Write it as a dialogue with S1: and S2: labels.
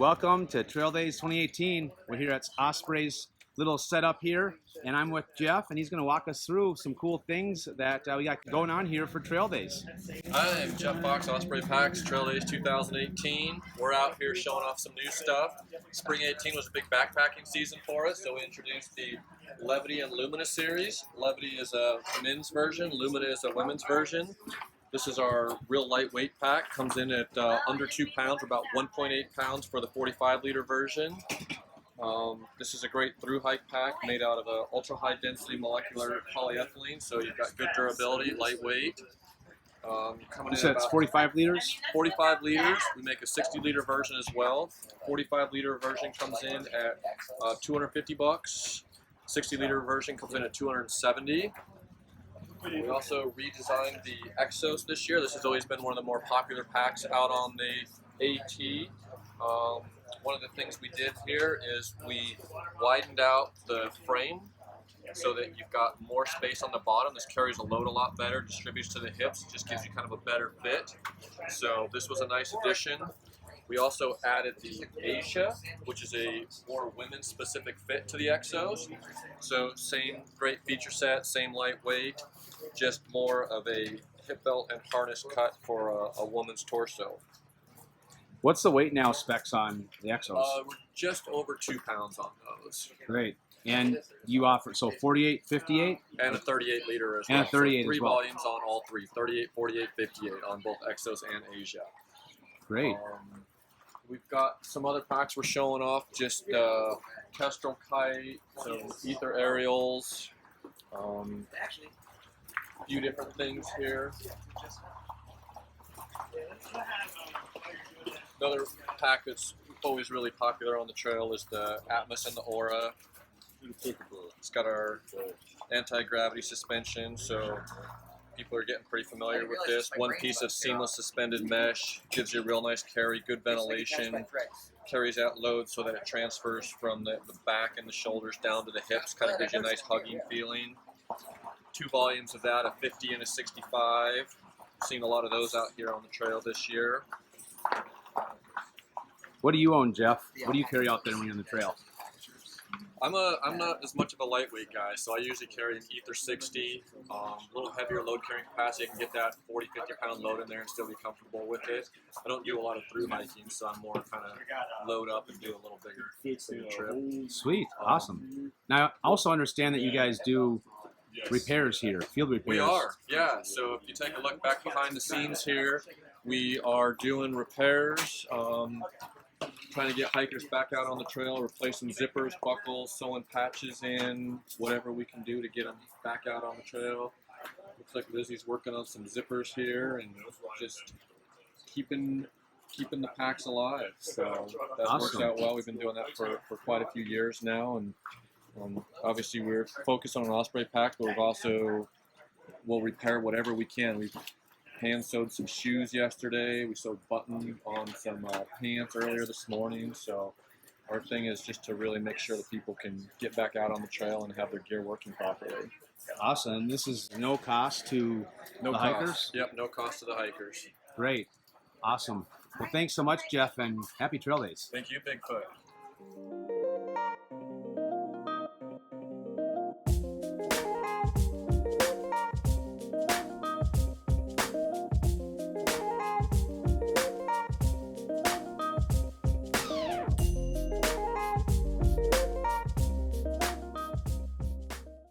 S1: Welcome to Trail Days 2018. We're here at Osprey's little setup here, and I'm with Jeff, and he's going to walk us through some cool things that we got going on here for Trail Days.
S2: Hi, I'm Jeff Fox, Osprey Packs, Trail Days 2018. We're out here showing off some new stuff. Spring 18 was a big backpacking season for us, so we introduced the Levity and Lumina series. Levity is a men's version, Lumina is a women's version. This is our real lightweight pack. Comes in at under 2 pounds, about 1.8 pounds for the 45-liter version. This is a great through hike pack made out of a ultra high density molecular polyethylene, so you've got good durability, lightweight.
S1: You said it's 45 liters?
S2: 45 liters. We make a 60-liter version as well. 45-liter version comes in at $250. 60-liter version comes in at $270. We also redesigned the Exos this year. This has always been one of the more popular packs out on the AT. One of the things we did here is we widened out the frame so that you've got more space on the bottom. This carries a load a lot better, distributes to the hips, just gives you kind of a better fit. So this was a nice addition. We also added the Asia, which is a more women's specific fit to the Exos. So same great feature set, same lightweight, just more of a hip belt and harness cut for a woman's torso.
S1: What's the weight now specs on the Exos?
S2: We're just over 2 pounds on those.
S1: Great. And you offer, so 48, 58?
S2: And a 38 liter as
S1: well. And a 38
S2: so 3
S1: as well.
S2: volumes on all three, 38, 48, 58 on both Exos and Asia.
S1: Great.
S2: We've got some other packs we're showing off, just Kestrel Kite, some Ether Aerials, a few different things here. Another pack that's always really popular on the trail is the Atmos and the Aura. It's got our anti-gravity suspension, so people are getting pretty familiar with this. One piece of seamless suspended mesh, gives you a real nice carry, good ventilation, carries out load so that it transfers from the back and the shoulders down to the hips, kind of gives you a nice hugging feeling. 2 volumes of that, a 50 and a 65. Seen a lot of those out here on the trail this year.
S1: What do you own, Jeff? What do you carry out there when you're on the trail?
S2: I'm not as much of a lightweight guy, so I usually carry an Ether 60, a little heavier load carrying capacity. I can get that 40, 50 pound load in there and still be comfortable with it. I don't do a lot of through hiking, so I'm more kind of load up and do a little bigger trip.
S1: Sweet, awesome. Now, I also understand that you guys do repairs here, field repairs.
S2: We are, yeah. So if you take a look back behind the scenes here, we are doing repairs. Trying to get hikers back out on the trail, replacing zippers, buckles, sewing patches in, whatever we can do to get them back out on the trail. Looks like Lizzie's working on some zippers here and just keeping the packs alive. So that works out well. We've been doing that for quite a few years now, and obviously we're focused on an Osprey pack, but we'll repair whatever we can. We've hand sewed some shoes yesterday. We sewed buttons on some pants earlier this morning. So our thing is just to really make sure that people can get back out on the trail and have their gear working properly.
S1: Awesome. And this is no cost to the hikers?
S2: Yep, no cost to the hikers.
S1: Great. Awesome. Well, thanks so much, Jeff, and happy Trail Days.
S2: Thank you, Bigfoot.